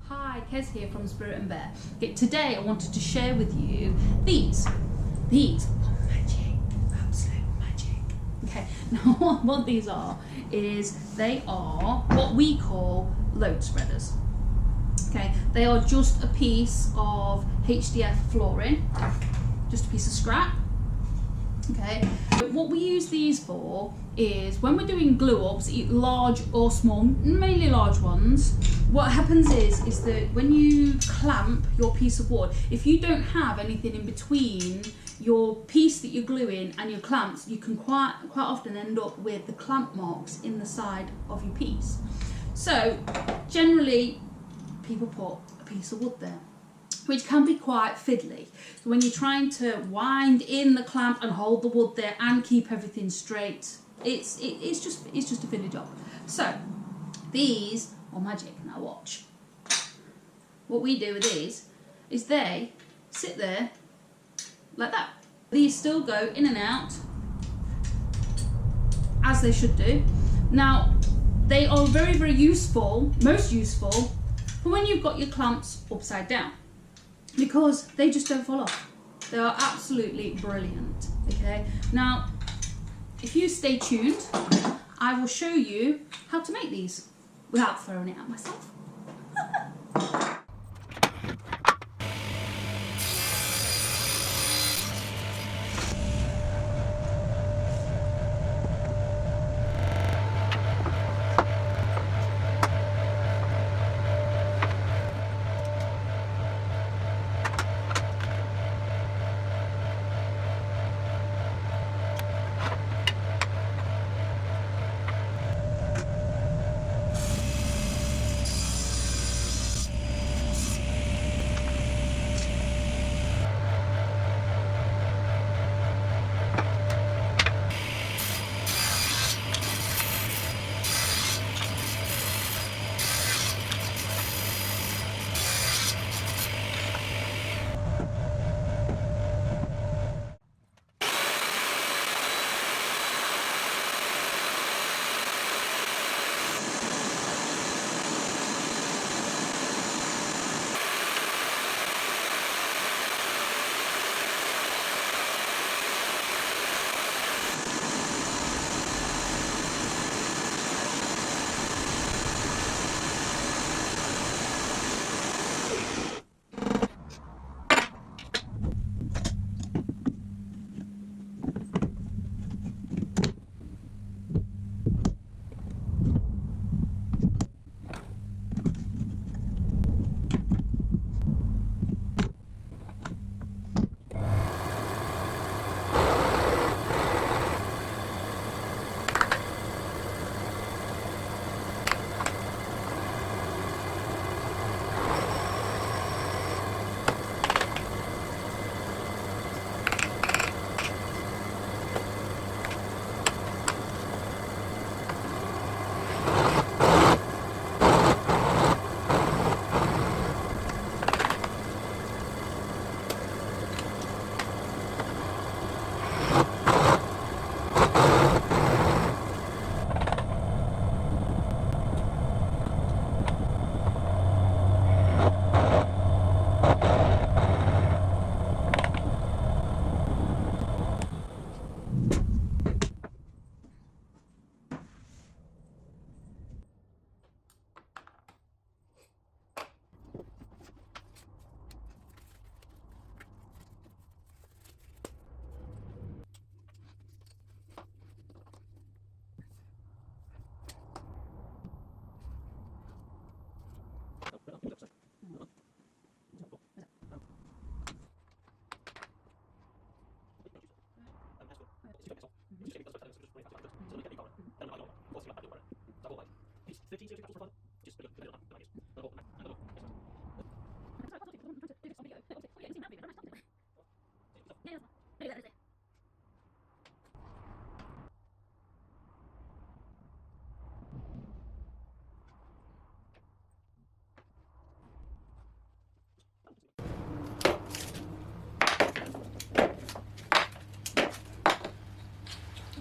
Hi, Kez here from Spirit and Bear. Okay, today I wanted to share with you these are magic, absolute magic. Okay, now what these are is they are what we call load spreaders. Okay, they are just a piece of HDF flooring, just a piece of scrap. Okay, but what we use these for is when we're doing glue ups, large or small, mainly large ones. What happens is that when you clamp your piece of wood, if you don't have anything in between your piece that you're gluing and your clamps, you can quite often end up with the clamp marks in the side of your piece. So generally people put a piece of wood there, which can be quite fiddly. So when you're trying to wind in the clamp and hold the wood there and keep everything straight, it's just a fiddly job. So these are magic. Now watch. What we do with these is they sit there like that. These still go in and out as they should do. Now they are very, very useful, most useful for when you've got your clamps upside down, because they just don't fall off. They are absolutely brilliant. Okay, now if you stay tuned, I will show you how to make these without throwing it at myself.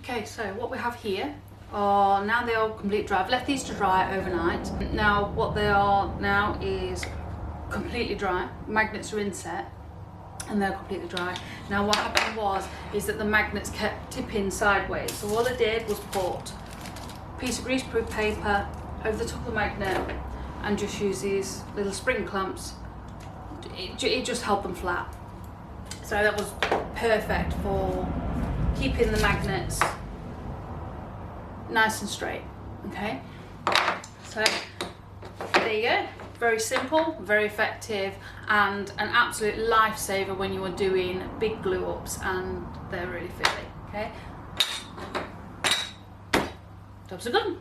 Okay, so what we have here are now they are completely dry. I've left these to dry overnight. Now what they are now is completely dry. Magnets are inset and they're completely dry. Now what happened is that the magnets kept tipping sideways. So what I did was put a piece of greaseproof paper over the top of the magnet and just use these little spring clamps. It just held them flat. So that was perfect for keeping the magnets nice and straight. Okay, so there you go. Very simple, very effective, and an absolute lifesaver when you are doing big glue ups and they're really fiddly. Okay, jobs are done.